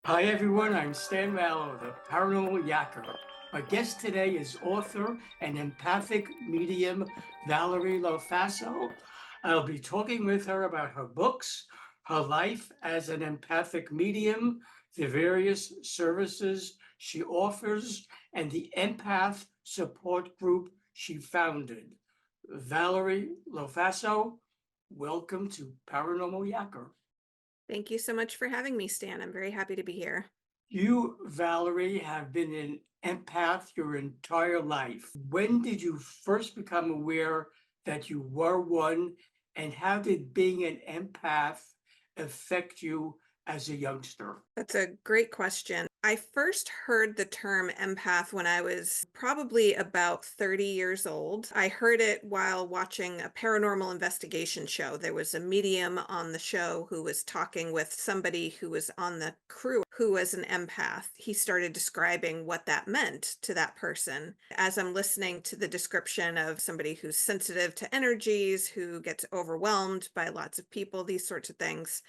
Hi everyone, I'm Stan Mallow, the Paranormal Yacker. My guest today is author and empathic medium Valerie Lofaso. I'll be talking with her about her books, her life as an empathic medium, the various services she offers, and the empath support group she founded. Valerie Lofaso, welcome to Paranormal Yacker. Thank you so much for having me, Stan. I'm very happy to be here. You, Valerie, have been an empath your entire life. When did you first become aware that you were one, and how did being an empath affect you as a youngster? That's a great question. I first heard the term empath when I was probably about 30 years old. I heard it while watching a paranormal investigation show. There was a medium on the show who was talking with somebody who was on the crew who was an empath. He started describing what that meant to that person. As I'm listening to the description of somebody who's sensitive to energies, who gets overwhelmed by lots of people, these sorts of things,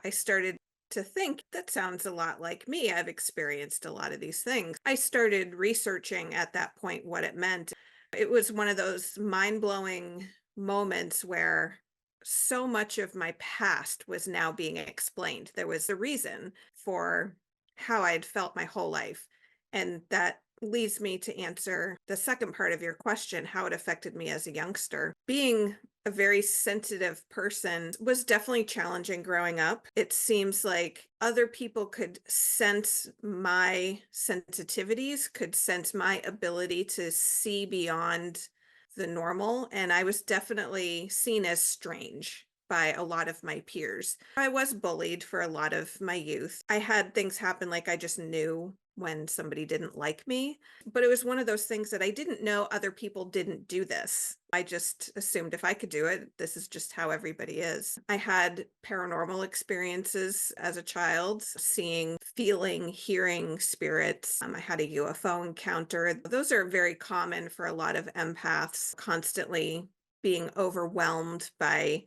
I started to think that sounds a lot like me. I've experienced a lot of these things. I started researching at that point what it meant. It was one of those mind blowing moments where so much of my past was now being explained. There was a reason for how I'd felt my whole life. And that leads me to answer the second part of your question, how it affected me as a youngster. Being a very sensitive person was definitely challenging growing up. It seems like other people could sense my sensitivities, could sense my ability to see beyond the normal, and I was definitely seen as strange by a lot of my peers. I was bullied for a lot of my youth. I had things happen like I just knew when somebody didn't like me, but it was one of those things that I didn't know other people didn't do this. I just assumed if I could do it, this is just how everybody is. I had paranormal experiences as a child, seeing, feeling, hearing spirits. I had a UFO encounter. Those are very common for a lot of empaths, constantly being overwhelmed by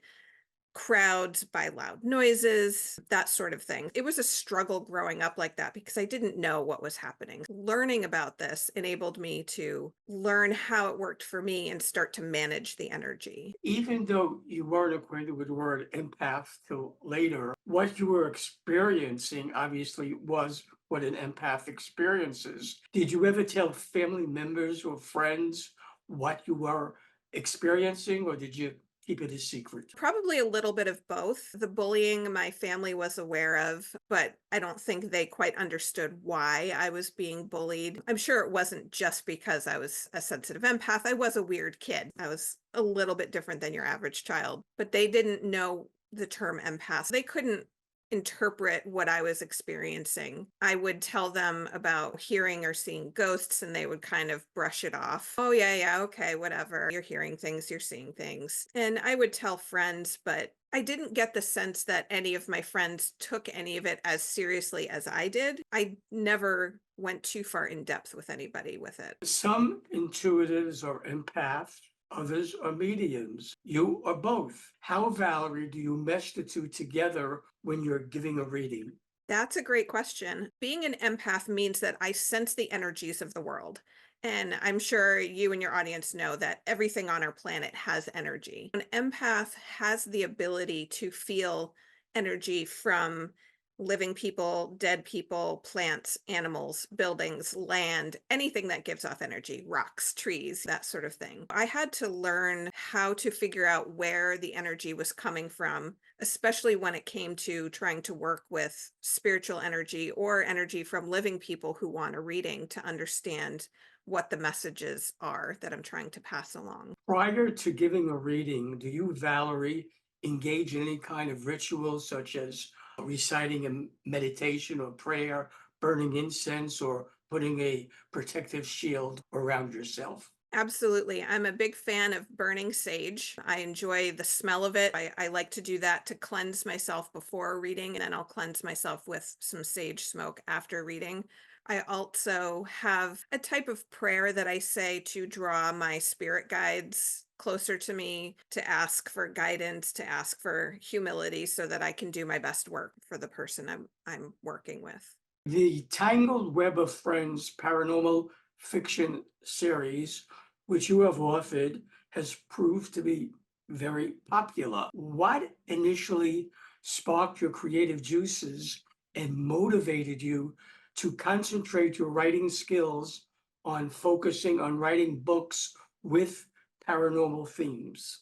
crowds, by loud noises, that sort of thing. It was a struggle growing up like that because I didn't know what was happening. Learning about this enabled me to learn how it worked for me and start to manage the energy. Even though you weren't acquainted with the word empath till later, what you were experiencing obviously was what an empath experiences. Did you ever tell family members or friends what you were experiencing, or did you keep it a secret? Probably a little bit of both. The bullying my family was aware of, but I don't think they quite understood why I was being bullied. I'm sure it wasn't just because I was a sensitive empath. I was a weird kid. I was a little bit different than your average child, but they didn't know the term empath. They couldn't interpret what I was experiencing. I would tell them about hearing or seeing ghosts, and they would kind of brush it off. Oh, yeah, yeah, okay, whatever. You're hearing things, you're seeing things. And I would tell friends, but I didn't get the sense that any of my friends took any of it as seriously as I did. I never went too far in depth with anybody with it. Some intuitives are empaths, others are mediums. You are both. How, Valerie, do you mesh the two together when you're giving a reading? That's a great question. Being an empath means that I sense the energies of the world. And I'm sure you and your audience know that everything on our planet has energy. An empath has the ability to feel energy from living people, dead people, plants, animals, buildings, land, anything that gives off energy, rocks, trees, that sort of thing. I had to learn how to figure out where the energy was coming from, especially when it came to trying to work with spiritual energy or energy from living people who want a reading, to understand what the messages are that I'm trying to pass along. Prior to giving a reading, do you, Valerie, engage in any kind of ritual such as reciting a meditation or prayer, burning incense, or putting a protective shield around yourself? Absolutely. I'm a big fan of burning sage. I enjoy the smell of it. I like to do that to cleanse myself before reading, and then I'll cleanse myself with some sage smoke after reading. I also have a type of prayer that I say to draw my spirit guides closer to me, to ask for guidance, to ask for humility so that I can do my best work for the person I'm working with. The Tangled Web of Friends paranormal fiction series, which you have authored, has proved to be very popular. What initially sparked your creative juices and motivated you to concentrate your writing skills on focusing on writing books with paranormal themes?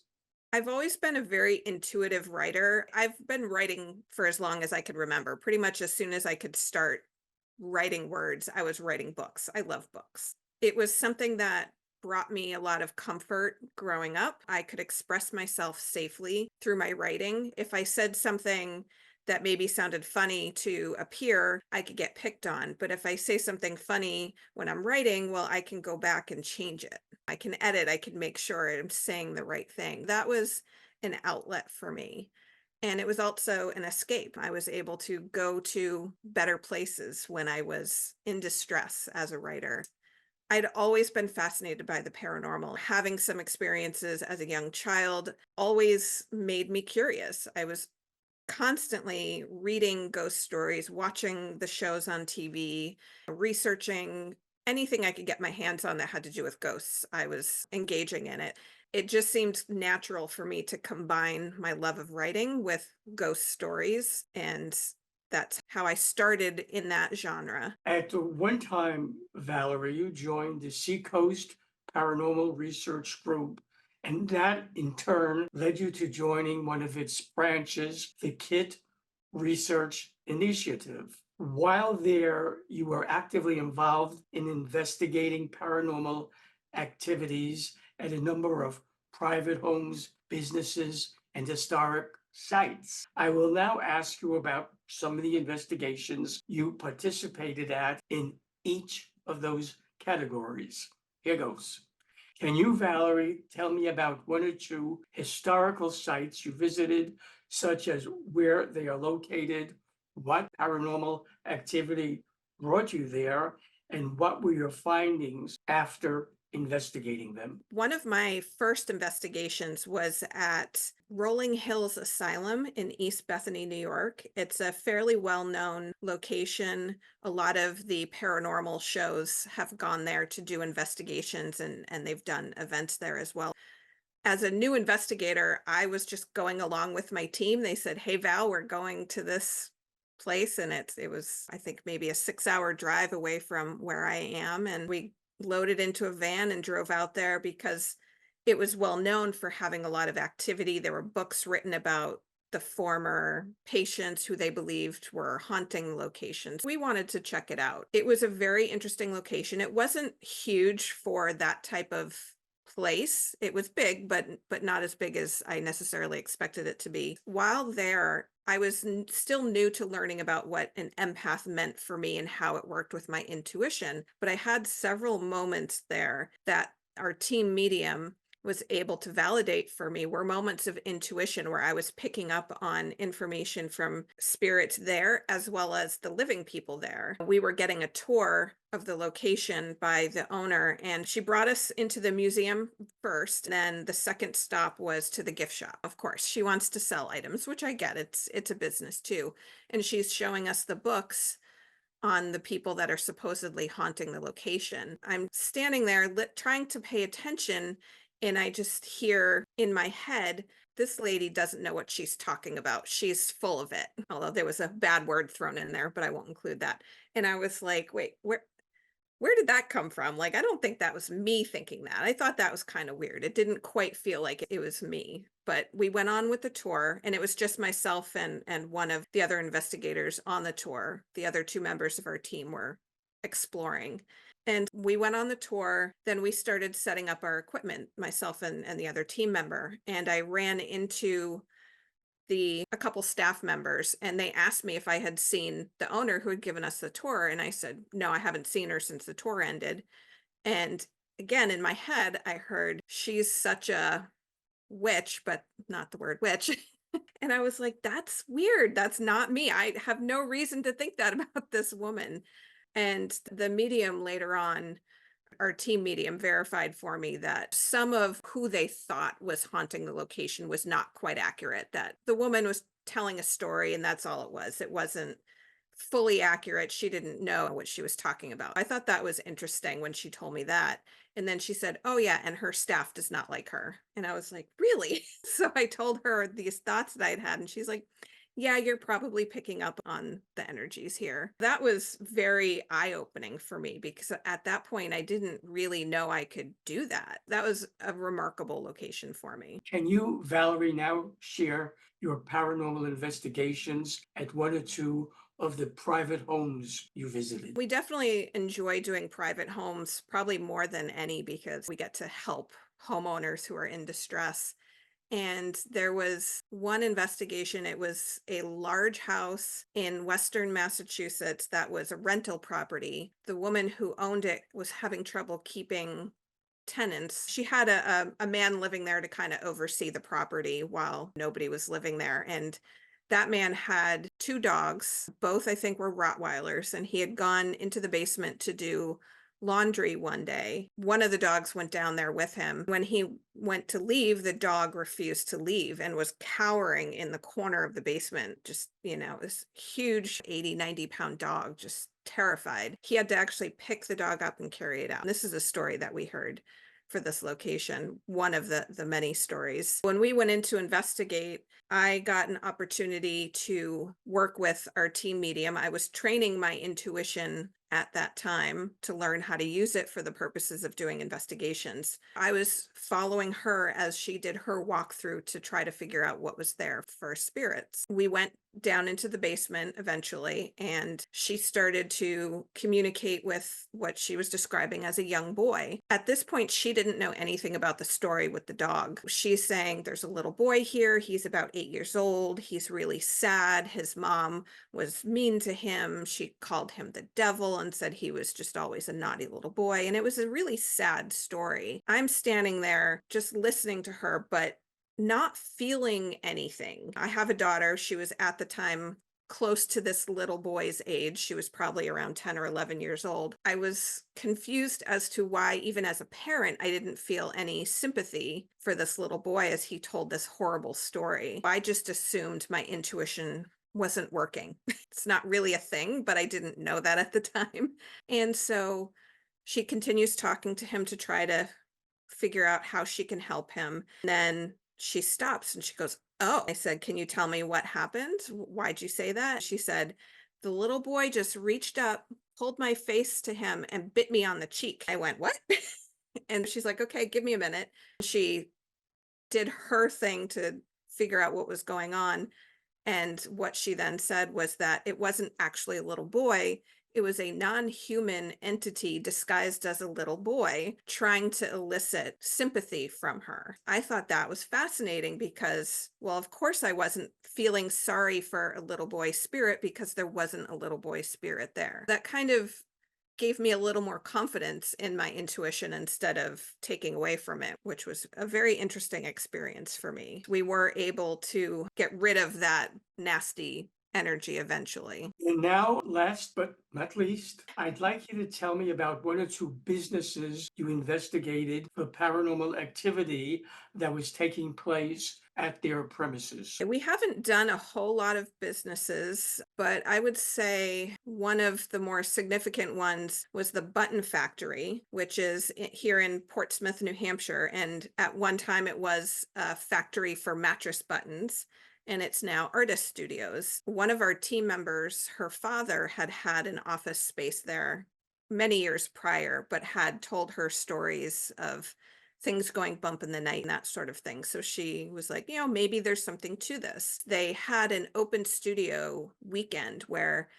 I've always been a very intuitive writer. I've been writing for as long as I could remember. Pretty much as soon as I could start writing words, I was writing books. I love books. It was something that brought me a lot of comfort growing up. I could express myself safely through my writing. If I said something that maybe sounded funny to a peer, I could get picked on. But if I say something funny when I'm writing, well, I can go back and change it. I can edit, I can make sure I'm saying the right thing. That was an outlet for me. And it was also an escape. I was able to go to better places when I was in distress as a writer. I'd always been fascinated by the paranormal. Having some experiences as a young child always made me curious. I was constantly reading ghost stories, watching the shows on TV, researching anything I could get my hands on that had to do with ghosts. I was engaging in it. It just seemed natural for me to combine my love of writing with ghost stories. And that's how I started in that genre. At one time, Valerie, you joined the Seacoast Paranormal Research Group, and that in turn led you to joining one of its branches, the KIT Research Initiative. While there, you were actively involved in investigating paranormal activities at a number of private homes, businesses, and historic sites. I will now ask you about some of the investigations you participated at in each of those categories. Here goes. Can you, Valerie, tell me about one or two historical sites you visited, such as where they are located, what paranormal activity brought you there, and what were your findings after investigating them? One of my first investigations was at Rolling Hills Asylum in East Bethany, New York. It's a fairly well-known location. A lot of the paranormal shows have gone there to do investigations, and they've done events there as well. As a new investigator, I was just going along with my team. They said, "Hey, Val, we're going to this place," and it was, I think, maybe a 6-hour drive away from where I am, and we loaded into a van and drove out there because it was well known for having a lot of activity. There were books written about the former patients who they believed were haunting locations. We wanted to check it out. It was a very interesting location. It wasn't huge for that type of place. It was big, but not as big as I necessarily expected it to be. While there, I was still new to learning about what an empath meant for me and how it worked with my intuition. But I had several moments there that our team medium was able to validate for me were moments of intuition where I was picking up on information from spirits there as well as the living people there. We were getting a tour of the location by the owner, and she brought us into the museum first. Then the second stop was to the gift shop. Of course, she wants to sell items, which I get. It's a business too. And she's showing us the books on the people that are supposedly haunting the location. I'm standing there trying to pay attention, and I just hear in my head, this lady doesn't know what she's talking about. She's full of it. Although there was a bad word thrown in there, but I won't include that. And I was like, wait, where did that come from? Like, I don't think that was me thinking that. I thought that was kind of weird. It didn't quite feel like it was me. But we went on with the tour, and it was just myself and one of the other investigators on the tour. The other two members of our team were exploring. And we went on the tour. Then we started setting up our equipment, myself and the other team member. And I ran into a couple staff members, and they asked me if I had seen the owner who had given us the tour, and I said, "No, I haven't seen her since the tour ended." And again, in my head, I heard, "She's such a witch," but not the word witch. And I was like, "That's weird. That's not me. I have no reason to think that about this woman." And the medium later on, our team medium, verified for me that some of who they thought was haunting the location was not quite accurate, that the woman was telling a story and that's all it was. It wasn't fully accurate. She didn't know what she was talking about. I thought that was interesting when she told me that. And then she said, "Oh, yeah, and her staff does not like her." And I was like, "Really?" So I told her these thoughts that I'd had, and she's like, "Yeah, you're probably picking up on the energies here." That was very eye-opening for me because at that point, I didn't really know I could do that. That was a remarkable location for me. Can you, Valerie, now share your paranormal investigations at one or two of the private homes you visited? We definitely enjoy doing private homes, probably more than any because we get to help homeowners who are in distress. And there was one investigation. It was a large house in Western Massachusetts that was a rental property. The woman who owned it was having trouble keeping tenants. She had a man living there to kind of oversee the property while nobody was living there. And that man had two dogs, both I think were Rottweilers, and he had gone into the basement to do laundry one day. One of the dogs went down there with him. When he went to leave, the dog refused to leave and was cowering in the corner of the basement. Just, this huge 80, 90-pound dog, just terrified. He had to actually pick the dog up and carry it out. And this is a story that we heard for this location, one of the many stories. When we went in to investigate, I got an opportunity to work with our team medium. I was training my intuition at that time to learn how to use it for the purposes of doing investigations. I was following her as she did her walkthrough to try to figure out what was there for spirits. We went down into the basement eventually, and she started to communicate with what she was describing as a young boy. At this point, she didn't know anything about the story with the dog. She's saying, "There's a little boy here. He's about 8 years old. He's really sad. His mom was mean to him. She called him the devil and said he was just always a naughty little boy." And it was a really sad story. I'm standing there just listening to her, but not feeling anything. I have a daughter. She was at the time close to this little boy's age. She was probably around 10 or 11 years old. I was confused as to why, even as a parent, I didn't feel any sympathy for this little boy as he told this horrible story. I just assumed my intuition wasn't working. It's not really a thing, but I didn't know that at the time. And so she continues talking to him to try to figure out how she can help him. And then she stops and she goes, "Oh," I said, "Can you tell me what happened? Why'd you say that?" She said, "The little boy just reached up, pulled my face to him, and bit me on the cheek." I went, "What?" And she's like, "Okay, give me a minute." She did her thing to figure out what was going on. And what she then said was that it wasn't actually a little boy. It was a non-human entity disguised as a little boy trying to elicit sympathy from her. I thought that was fascinating because, well, of course, I wasn't feeling sorry for a little boy spirit because there wasn't a little boy spirit there. That kind of gave me a little more confidence in my intuition instead of taking away from it, which was a very interesting experience for me. We were able to get rid of that nasty energy eventually. And now, last but not least, I'd like you to tell me about one or two businesses you investigated for paranormal activity that was taking place at their premises. We haven't done a whole lot of businesses, but I would say one of the more significant ones was the Button Factory, which is here in Portsmouth, New Hampshire. And at one time, it was a factory for mattress buttons, and it's now artist studios. One of our team members, her father, had had an office space there many years prior, but had told her stories of things going bump in the night and that sort of thing. So she was like, maybe there's something to this. They had an open studio weekend where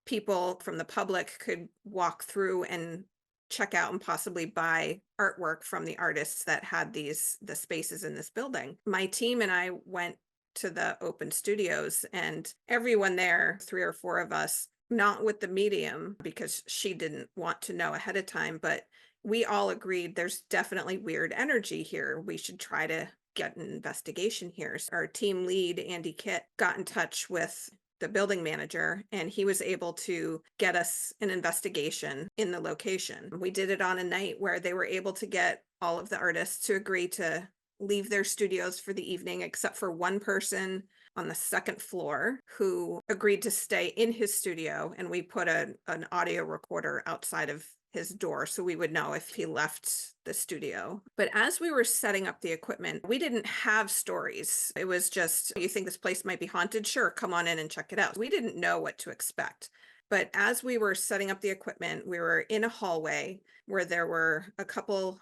people from the public could walk through and check out and possibly buy artwork from the artists that had the spaces in this building. My team and I went to the open studios, and everyone there, three or four of us, not with the medium because she didn't want to know ahead of time, but we all agreed there's definitely weird energy here. We should try to get an investigation here. So our team lead, Andy Kitt, got in touch with the building manager, and he was able to get us an investigation in the location. We did it on a night where they were able to get all of the artists to agree to leave their studios for the evening, except for one person on the second floor who agreed to stay in his studio, and we put an audio recorder outside of his door so we would know if he left the studio. But as we were setting up the equipment, we didn't have stories. It was just, you think this place might be haunted? Sure, come on in and check it out. We didn't know what to expect. But as we were setting up the equipment, we were in a hallway where there were a couple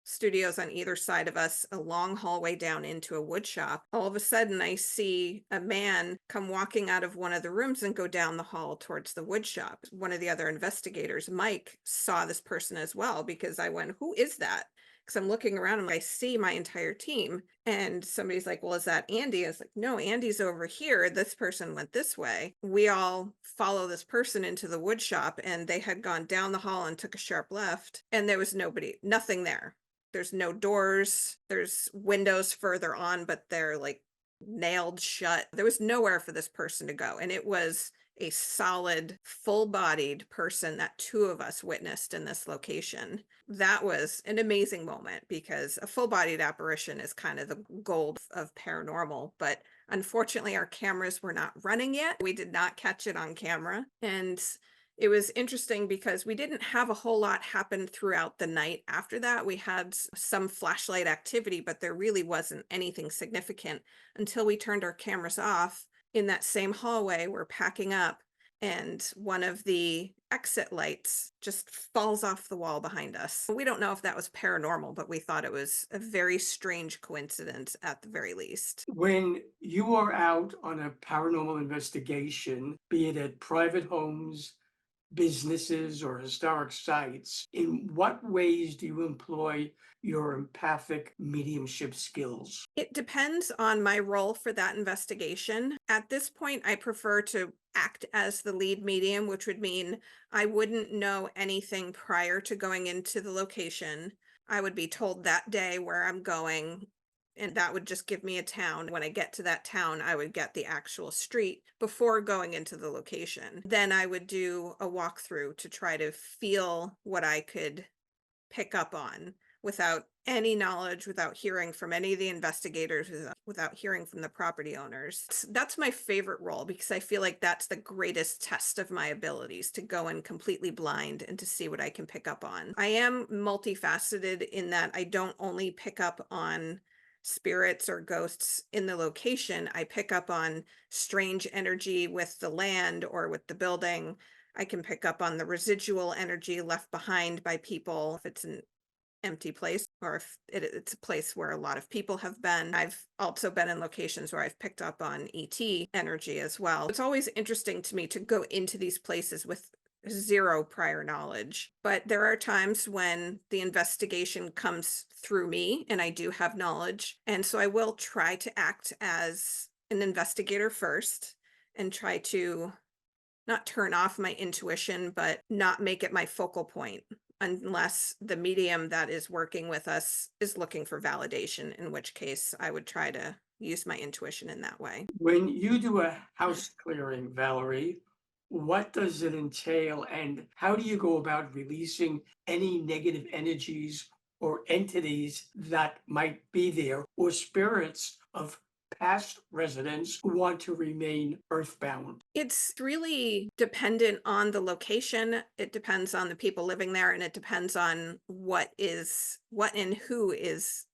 studios on either side of us, a long hallway down into a wood shop. All of a sudden, I see a man come walking out of one of the rooms and go down the hall towards the wood shop. One of the other investigators, Mike, saw this person as well because I went, "Who is that?" Because I'm looking around and I see my entire team. And somebody's like, "Well, is that Andy?" I was like, "No, Andy's over here. This person went this way." We all follow this person into the wood shop, and they had gone down the hall and took a sharp left, and there was nobody, nothing there. There's no doors. There's windows further on, but they're like nailed shut. There was nowhere for this person to go. And it was a solid, full bodied person that two of us witnessed in this location. That was an amazing moment because a full bodied apparition is kind of the gold of paranormal. But unfortunately, our cameras were not running yet. We did not catch it on camera. And it was interesting because we didn't have a whole lot happen throughout the night after that. We had some flashlight activity, but there really wasn't anything significant until we turned our cameras off. In that same hallway, we're packing up, and one of the exit lights just falls off the wall behind us. We don't know if that was paranormal, but we thought it was a very strange coincidence at the very least. When you are out on a paranormal investigation, be it at private homes, businesses, or historic sites, in what ways do you employ your empathic mediumship skills? It depends on my role for that investigation. At this point, I prefer to act as the lead medium, which would mean I wouldn't know anything prior to going into the location. I would be told that day where I'm going, and that would just give me a town. When I get to that town, I would get the actual street before going into the location. Then I would do a walkthrough to try to feel what I could pick up on without any knowledge, without hearing from any of the investigators, without hearing from the property owners. That's my favorite role because I feel like that's the greatest test of my abilities, to go in completely blind and to see what I can pick up on. I am multifaceted in that I don't only pick up on spirits or ghosts in the location. I pick up on strange energy with the land or with the building. I can pick up on the residual energy left behind by people if it's an empty place, or if it's a place where a lot of people have been. I've also been in locations where I've picked up on ET energy as well. It's always interesting to me to go into these places with zero prior knowledge, but there are times when the investigation comes through me and I do have knowledge. And so I will try to act as an investigator first and try to not turn off my intuition, but not make it my focal point unless the medium that is working with us is looking for validation, in which case I would try to use my intuition in that way. When you do a house clearing, Valerie, what does it entail and how do you go about releasing any negative energies or entities that might be there or spirits of past residents who want to remain earthbound? It's really dependent on the location. It depends on the people living there, and it depends on what and who is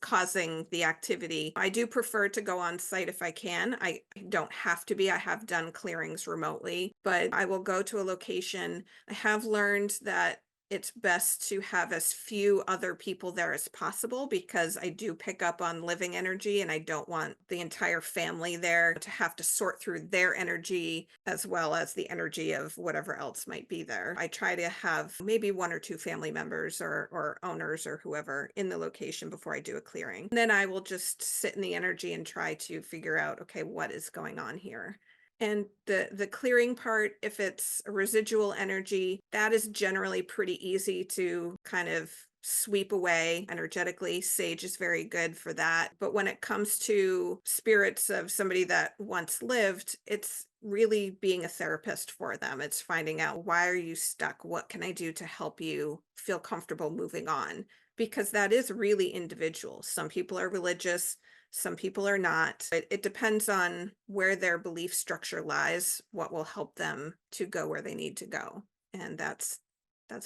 causing the activity. I do prefer to go on site if I can. I don't have to be. I have done clearings remotely, but I will go to a location. I have learned that it's best to have as few other people there as possible because I do pick up on living energy and I don't want the entire family there to have to sort through their energy as well as the energy of whatever else might be there. I try to have maybe one or two family members or owners or whoever in the location before I do a clearing. And then I will just sit in the energy and try to figure out, okay, what is going on here? And the clearing part, if it's a residual energy, that is generally pretty easy to kind of sweep away energetically. Sage is very good for that. But when it comes to spirits of somebody that once lived, it's really being a therapist for them. It's finding out, why are you stuck? What can I do to help you feel comfortable moving on? Because that is really individual. Some people are religious. Some people are not. It depends on where their belief structure lies, what will help them to go where they need to go. And that's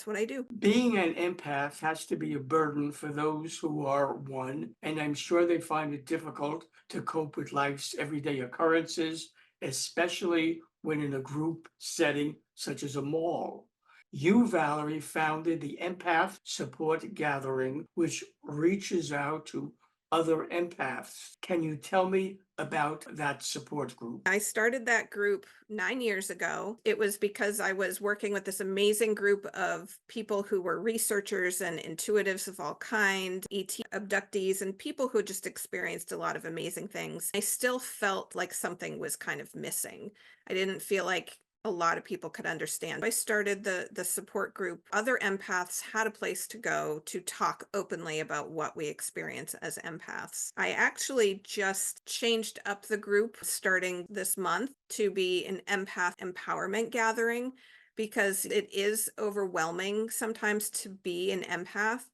what I do. Being an empath has to be a burden for those who are one, and I'm sure they find it difficult to cope with life's everyday occurrences, especially when in a group setting such as a mall. You, Valerie, founded the Empath Support Gathering, which reaches out to other empaths. Can you tell me about that support group? I started that group 9 years ago. It was because I was working with this amazing group of people who were researchers and intuitives of all kind, ET abductees, and people who just experienced a lot of amazing things. I still felt like something was kind of missing. I didn't feel like a lot of people could understand. I started the support group. Other empaths had a place to go to talk openly about what we experience as empaths. I actually just changed up the group starting this month to be an empath empowerment gathering because it is overwhelming sometimes to be an empath,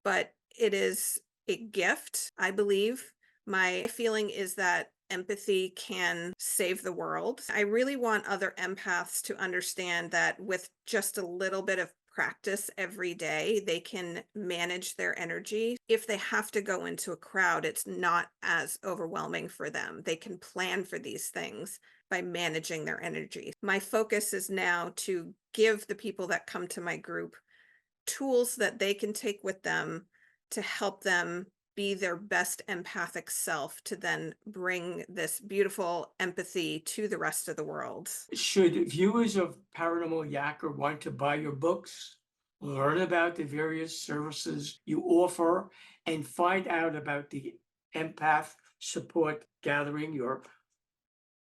but it is a gift, I believe. My feeling is that empathy can save the world. I really want other empaths to understand that with just a little bit of practice every day, they can manage their energy. If they have to go into a crowd, it's not as overwhelming for them. They can plan for these things by managing their energy. My focus is now to give the people that come to my group tools that they can take with them to help them be their best empathic self to then bring this beautiful empathy to the rest of the world. Should viewers of Paranormal Yacker want to buy your books, learn about the various services you offer, and find out about the Empath Support Gathering, your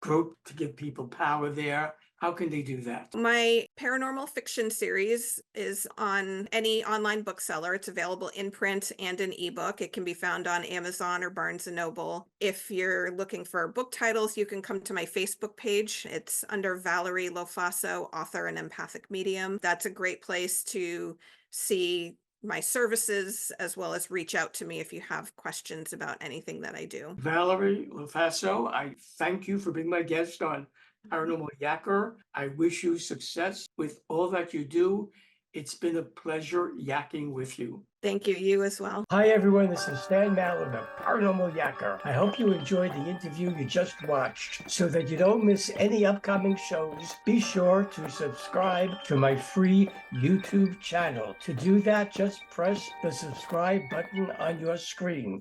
group to give people power there, how can they do that? My paranormal fiction series is on any online bookseller. It's available in print and in ebook. It can be found on Amazon or Barnes and Noble. If you're looking for book titles, you can come to my Facebook page. It's under Valerie Lofaso, author and empathic medium. That's a great place to see my services as well as reach out to me if you have questions about anything that I do. Valerie Lofaso, I thank you for being my guest on Paranormal Yacker. I wish you success with all that you do. It's been a pleasure yakking with you. Thank you, you as well. Hi everyone, this is Stan Mallow, the Paranormal Yacker. I hope you enjoyed the interview you just watched. So that you don't miss any upcoming shows, be sure to subscribe to my free YouTube channel. To do that, just press the subscribe button on your screen.